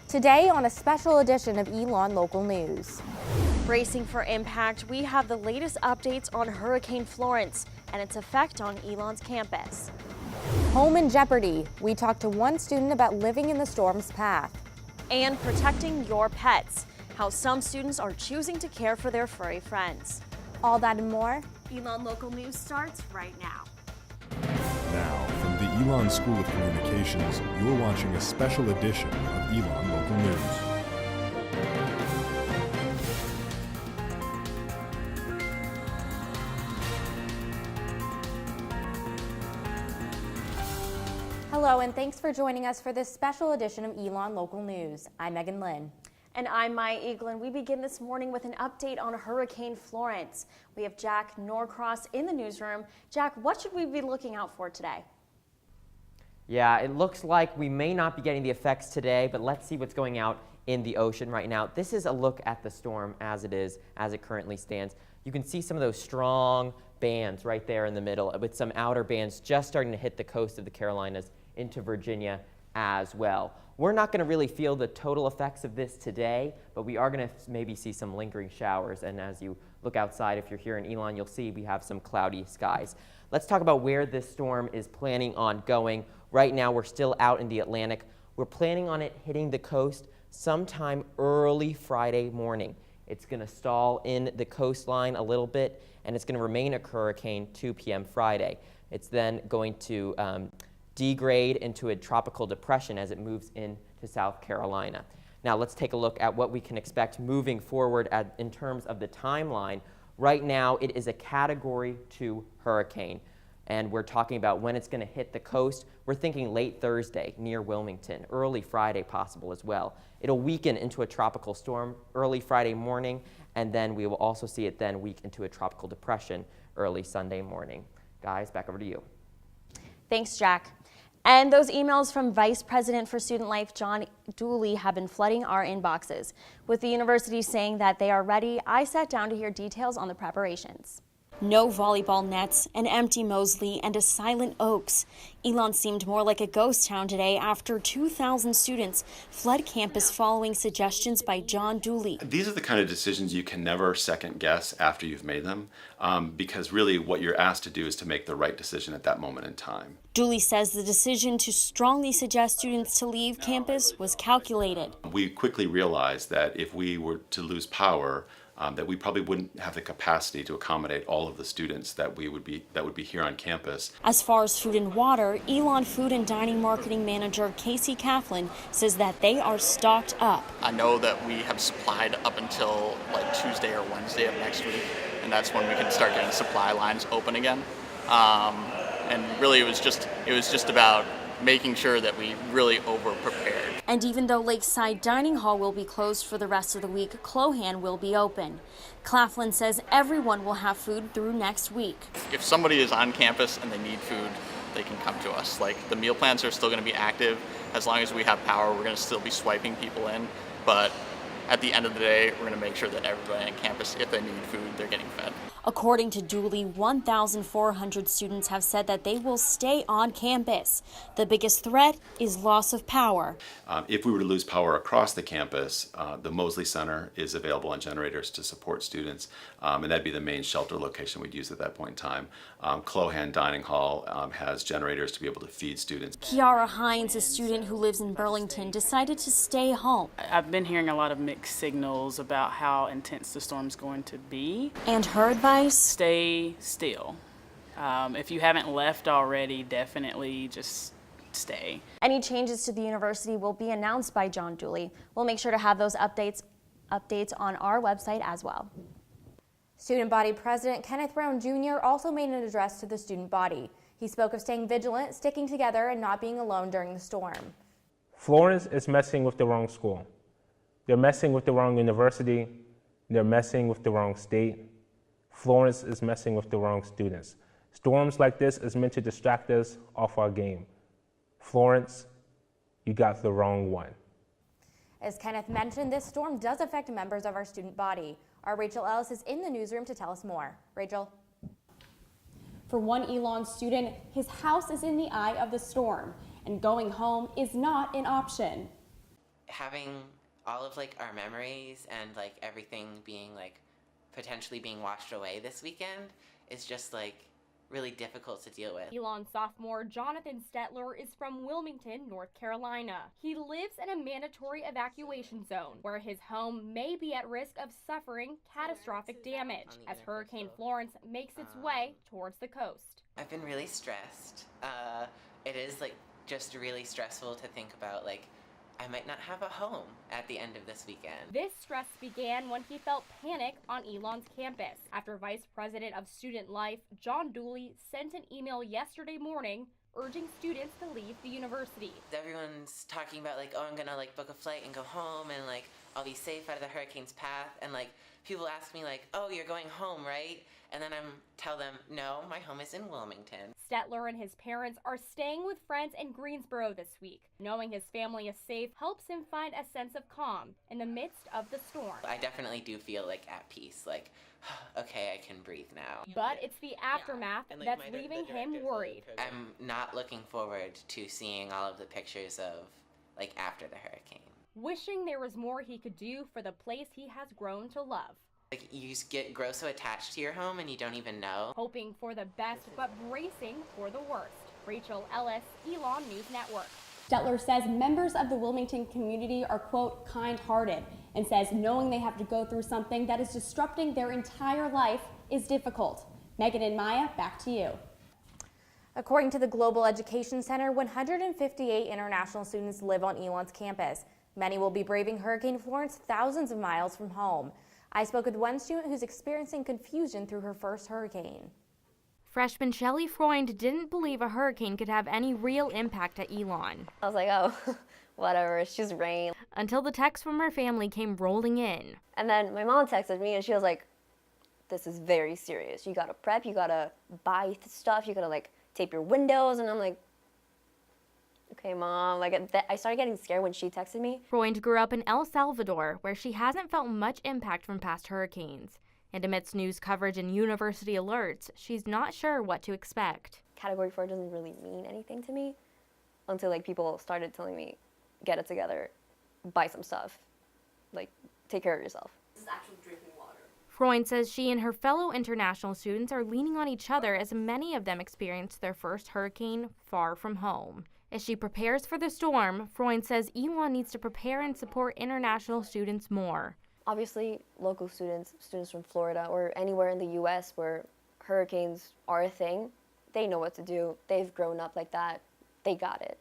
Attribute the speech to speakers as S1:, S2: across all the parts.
S1: Today on a special edition of Elon Local News.
S2: Bracing for impact, we have the latest updates on Hurricane Florence and its effect on Elon's campus.
S1: Home in jeopardy. We talked to one student about living in the storm's path.
S2: And protecting your pets, how some students are choosing to care for their furry friends.
S1: All that and more.
S2: Elon Local News starts right now.
S3: Now, from the Elon School of Communications, you're watching a special edition of Elon Local News.
S1: Hello, and thanks for joining us for this special edition of Elon Local News. I'm Megan Lynn.
S2: And I'm Maya Eaglin. We begin this morning with an update on Hurricane Florence. We have Jack Norcross in the newsroom. Jack, what should we be looking out for today?
S4: Yeah, it looks like we may not be getting the effects today, but let's see what's going out in the ocean right now. This is a look at the storm as it currently stands. You can see some of those strong bands right there in the middle, with some outer bands just starting to hit the coast of the Carolinas into Virginia as well. We're not going to really feel the total effects of this today, but we are going to maybe see some lingering showers. And as you look outside, if you're here in Elon, you'll see we have some cloudy skies. Let's talk about where this storm is planning on going. Right now, we're still out in the Atlantic. We're planning on it hitting the coast sometime early Friday morning. It's going to stall in the coastline a little bit, and it's going to remain a hurricane 2 p.m. Friday. It's then going to degrade into a tropical depression as it moves into South Carolina. Now let's take a look at what we can expect moving forward in terms of the timeline. Right now it is a Category 2 hurricane, and we're talking about when it's going to hit the coast. We're thinking late Thursday near Wilmington, early Friday possible as well. It'll weaken into a tropical storm early Friday morning, and then we will also see it then weaken into a tropical depression early Sunday morning. Guys, back over to you.
S2: Thanks, Jack. And those emails from Vice President for Student Life, John Dooley, have been flooding our inboxes. With the university saying that they are ready, I sat down to hear details on the preparations. No volleyball nets, an empty Mosley, and a silent Oaks. Elon seemed more like a ghost town today after 2,000 students fled campus following suggestions by John Dooley.
S5: These are the kind of decisions you can never second guess after you've made them, because really what you're asked to do is to make the right decision at that moment in time.
S2: Dooley says the decision to strongly suggest students to leave campus was calculated.
S5: We quickly realized that if we were to lose power, that we probably wouldn't have the capacity to accommodate all of the students that would be here on campus.
S2: As far as food and water, Elon Food and Dining Marketing Manager Casey Kaplan says that they are stocked up.
S6: I know that we have supplied up until like Tuesday or Wednesday of next week, and that's when we can start getting supply lines open again. And really, it was just about making sure that we really over-prepared.
S2: And even though Lakeside Dining Hall will be closed for the rest of the week, Clohan will be open. Claflin says everyone will have food through next week.
S6: If somebody is on campus and they need food, they can come to us. Like, the meal plans are still going to be active. As long as we have power, we're going to still be swiping people in. But at the end of the day, we're going to make sure that everybody on campus, if they need food, they're getting fed.
S2: According to Dooley, 1,400 students have said that they will stay on campus. The biggest threat is loss of power.
S5: If we were to lose power across the campus, the Mosley Center is available on generators to support students, and that'd be the main shelter location we'd use at that point in time. Clohan Dining Hall has generators to be able to feed students.
S2: KIARA HINES, a student who lives in Burlington, decided to stay home.
S7: I've been hearing a lot of mixed signals about how intense the storm's going to be.
S2: And her advice?
S7: Stay still. If you haven't left already, definitely just stay.
S2: Any changes to the university will be announced by John Dooley. We'll make sure to have those updates on our website as well.
S1: Student Body President Kenneth Brown Jr. also made an address to the student body. He spoke of staying vigilant, sticking together, and not being alone during the storm.
S8: Florence is messing with the wrong school. They're messing with the wrong university. They're messing with the wrong state. Florence is messing with the wrong students. Storms like this is meant to distract us off our game. Florence, you got the wrong one.
S1: As Kenneth mentioned, this storm does affect members of our student body. Our Rachel Ellis is in the newsroom to tell us more. Rachel?
S9: For one Elon student, his house is in the eye of the storm, and going home is not an option.
S10: having all of like our memories and like everything being like potentially being washed away this weekend is just like really difficult to deal with.
S9: Elon sophomore Jonathan STETTLER is from Wilmington, North Carolina. He lives in a mandatory evacuation zone where his home may be at risk of suffering catastrophic damage as Hurricane Florence makes its way towards the coast.
S10: I've been really stressed. It is like just really stressful to think about like I might not have a home at the end of this weekend.
S9: This stress began when he felt panic on Elon's campus after Vice President of Student Life John Dooley sent an email yesterday morning urging students to leave the university.
S10: Everyone's talking about like, oh, I'm gonna like book a flight and go home and like I'll be safe out of the hurricane's path, and like people ask me like, oh, you're going home, right? And then tell them, no, my home is in Wilmington.
S9: STETTLER and his parents are staying with friends in Greensboro this week. Knowing his family is safe helps him find a sense of calm in the midst of the storm.
S10: I definitely do feel like at peace, like, okay, I can breathe now.
S9: But it's the aftermath that's leaving him worried.
S10: I'm not looking forward to seeing all of the pictures of like after the hurricane.
S9: Wishing there was more he could do for the place he has grown to love.
S10: Like you just grow so attached to your home and you don't even know.
S9: Hoping for the best but bracing for the worst. Rachel Ellis, Elon News Network. STETTLER says members of the Wilmington community are, quote, kind-hearted, and says knowing they have to go through something that is disrupting their entire life is difficult. Megan and Maya, back to you.
S1: According to the Global Education Center, 158 international students live on Elon's campus. Many will be braving Hurricane Florence thousands of miles from home. I spoke with one student who's experiencing confusion through her first hurricane. Freshman Shelley Freund didn't believe a hurricane could have any real impact at Elon.
S11: I was like, oh, whatever, it's just rain.
S1: Until the text from her family came rolling in.
S11: And then my mom texted me and she was like, this is very serious. You gotta prep, you gotta buy stuff, you gotta like tape your windows. And I'm like, okay, Mom. Like I started getting scared when she texted me.
S1: Freund grew up in El Salvador, where she hasn't felt much impact from past hurricanes. And amidst news coverage and university alerts, she's not sure what to expect.
S11: Category 4 doesn't really mean anything to me until like people started telling me, get it together, buy some stuff, like take care of yourself.
S12: This is actually drinking water.
S1: Freund says she and her fellow international students are leaning on each other as many of them experienced their first hurricane far from home. As she prepares for the storm, Freund says Elon needs to prepare and support international students more.
S11: Obviously, local students from Florida or anywhere in the U.S. where hurricanes are a thing, they know what to do. They've grown up like that. They got it.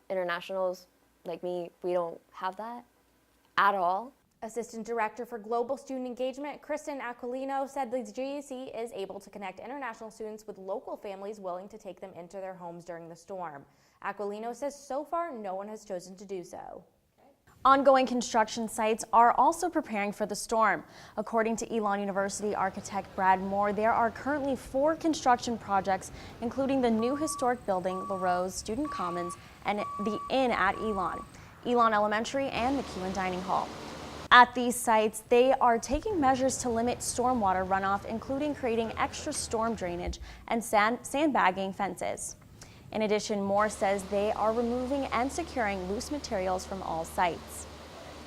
S11: Internationals like me, we don't have that at all.
S1: Assistant Director for Global Student Engagement, Kristen Aquilino, said the GEC is able to connect international students with local families willing to take them into their homes during the storm. Aquilino says so far no one has chosen to do so.
S2: Ongoing construction sites are also preparing for the storm. According to Elon University architect Brad Moore, there are currently 4 construction projects, including the new historic building, La Rose, Student Commons, and the Inn at Elon Elementary, and McEwen Dining Hall. At these sites, they are taking measures to limit stormwater runoff, including creating extra storm drainage and sandbagging fences. In addition, Moore says they are removing and securing loose materials from all sites.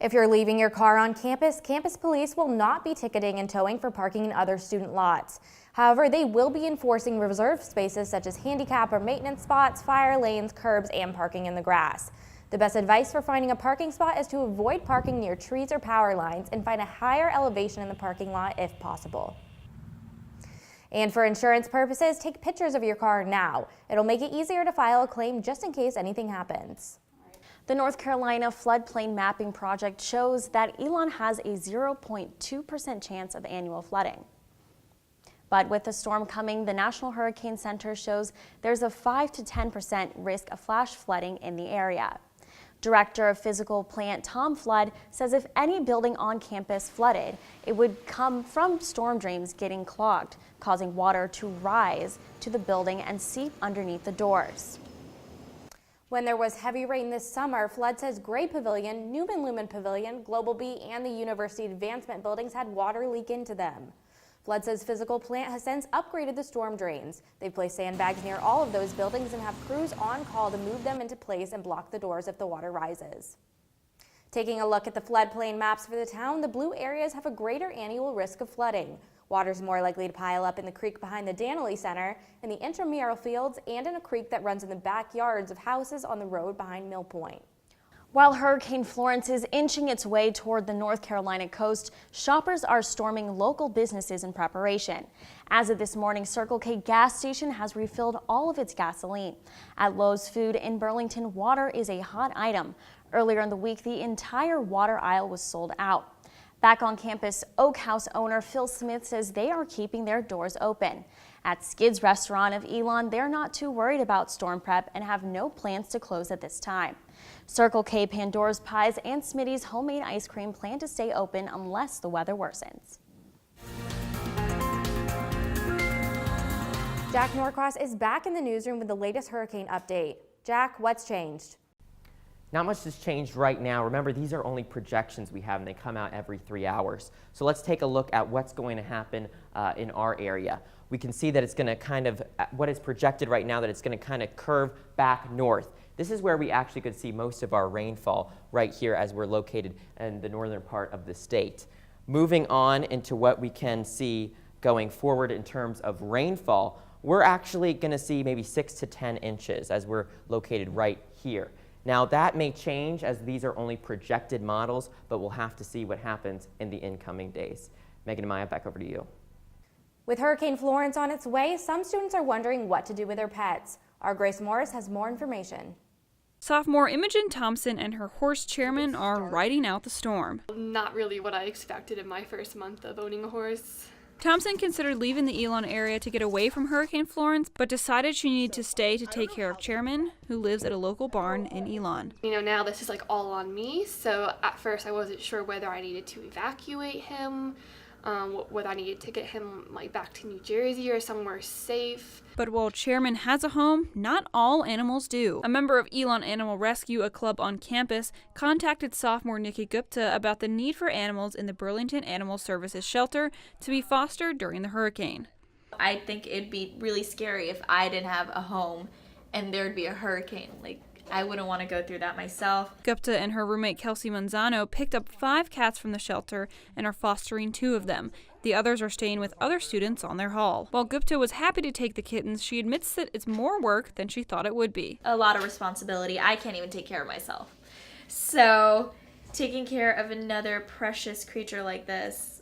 S1: If you're leaving your car on campus, campus police will not be ticketing and towing for parking in other student lots. However, they will be enforcing reserved spaces such as handicap or maintenance spots, fire lanes, curbs, and parking in the grass. The best advice for finding a parking spot is to avoid parking near trees or power lines and find a higher elevation in the parking lot if possible. And for insurance purposes, take pictures of your car now. It'll make it easier to file a claim just in case anything happens.
S2: The North Carolina floodplain mapping project shows that Elon has a 0.2% chance of annual flooding. But with the storm coming, the National Hurricane Center shows there's a 5 to 10% risk of flash flooding in the area. Director of Physical Plant Tom Flood says if any building on campus flooded, it would come from storm drains getting clogged, causing water to rise to the building and seep underneath the doors.
S1: When there was heavy rain this summer, Flood says Gray Pavilion, Newman Lumen Pavilion, Global B, and the University Advancement buildings had water leak into them. Flood says Physical Plant has since upgraded the storm drains. They've placed sandbags near all of those buildings and have crews on call to move them into place and block the doors if the water rises. Taking a look at the floodplain maps for the town, the blue areas have a greater annual risk of flooding. Water's more likely to pile up in the creek behind the Danley Center, in the intramural fields, and in a creek that runs in the backyards of houses on the road behind Mill Point.
S2: While Hurricane Florence is inching its way toward the North Carolina coast, shoppers are storming local businesses in preparation. As of this morning, Circle K gas station has refilled all of its gasoline. At Lowe's Food in Burlington, water is a hot item. Earlier in the week, the entire water aisle was sold out. Back on campus, Oak House owner Phil Smith says they are keeping their doors open. At Skid's restaurant of Elon, they're not too worried about storm prep and have no plans to close at this time. Circle K, Pandora's Pies, and Smitty's homemade ice cream plan to stay open unless the weather worsens.
S1: Jack Norcross is back in the newsroom with the latest hurricane update. Jack, what's changed?
S4: Not much has changed right now. Remember, these are only projections we have, and they come out every 3 hours. So let's take a look at what's going to happen in our area. We can see that it's going to kind of, what is projected right now, that it's going to kind of curve back north. This is where we actually could see most of our rainfall right here as we're located in the northern part of the state. Moving on into what we can see going forward in terms of rainfall, we're actually going to see maybe 6 to 10 inches as we're located right here. Now that may change as these are only projected models, but we'll have to see what happens in the incoming days. Megan and Maya, back over to you.
S1: With Hurricane Florence on its way, some students are wondering what to do with their pets. Our Grace Morris has more information.
S12: Sophomore Imogen Thompson and her horse chairman are riding out the storm.
S13: Not really what I expected in my first month of owning a horse.
S12: Thompson considered leaving the Elon area to get away from Hurricane Florence, but decided she needed to stay to take care of Chairman, who lives at a local barn in Elon.
S13: You know, now this is like all on me, so at first I wasn't sure whether I needed to evacuate him, whether I needed to get him like back to New Jersey or somewhere safe.
S12: But while Chairman has a home, not all animals do. A member of Elon Animal Rescue, a club on campus, contacted sophomore NIKKI GUPTA about the need for animals in the Burlington Animal Services shelter to be fostered during the hurricane.
S14: I think it'd be really scary if I didn't have a home and there'd be a hurricane. Like, I wouldn't want to go through that myself.
S12: GUPTA and her roommate Kelsey Manzano picked up 5 cats from the shelter and are fostering 2 of them. The others are staying with other students on their hall. While GUPTA was happy to take the kittens, she admits that it's more work than she thought it would be.
S14: A lot of responsibility. I can't even take care of myself. So, taking care of another precious creature like this,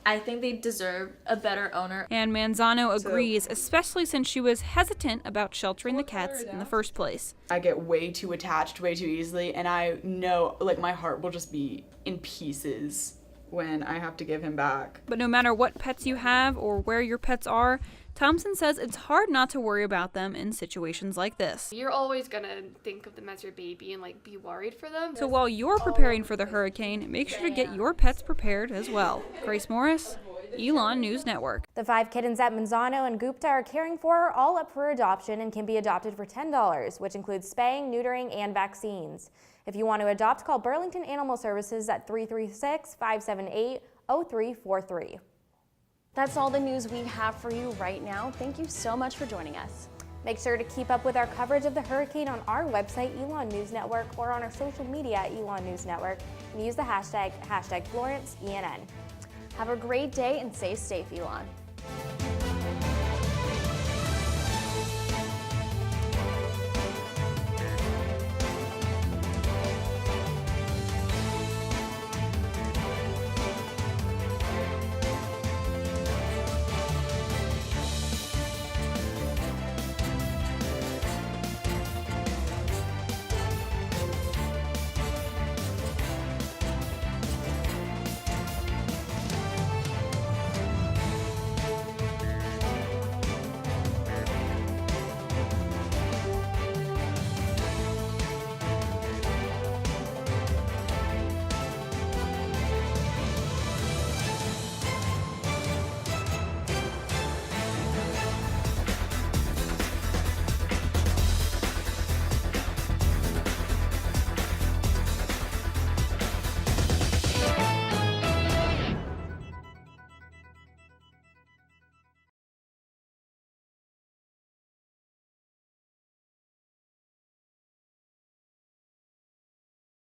S14: I think they deserve a better owner.
S12: And Manzano agrees, especially since she was hesitant about sheltering the cats in the first place.
S15: I get way too attached way too easily, and I know like my heart will just be in pieces when I have to give him back.
S12: But no matter what pets you have or where your pets are, Thompson says it's hard not to worry about them in situations like this.
S13: You're always gonna think of them as your baby and like be worried for them.
S12: So while you're preparing for the hurricane, make sure to get your pets prepared as well. Grace Morris, Elon News Network.
S1: The 5 kittens at Manzano and GUPTA are caring for are all up for adoption and can be adopted for $10, which includes spaying, neutering, and vaccines. If you want to adopt, call Burlington Animal Services at 336-578-0343.
S2: That's all the news we have for you right now. Thank you so much for joining us.
S1: Make sure to keep up with our coverage of the hurricane on our website, Elon News Network, or on our social media, Elon News Network, and use the hashtag FLORENCEENN.
S2: Have a great day and stay safe, Elon.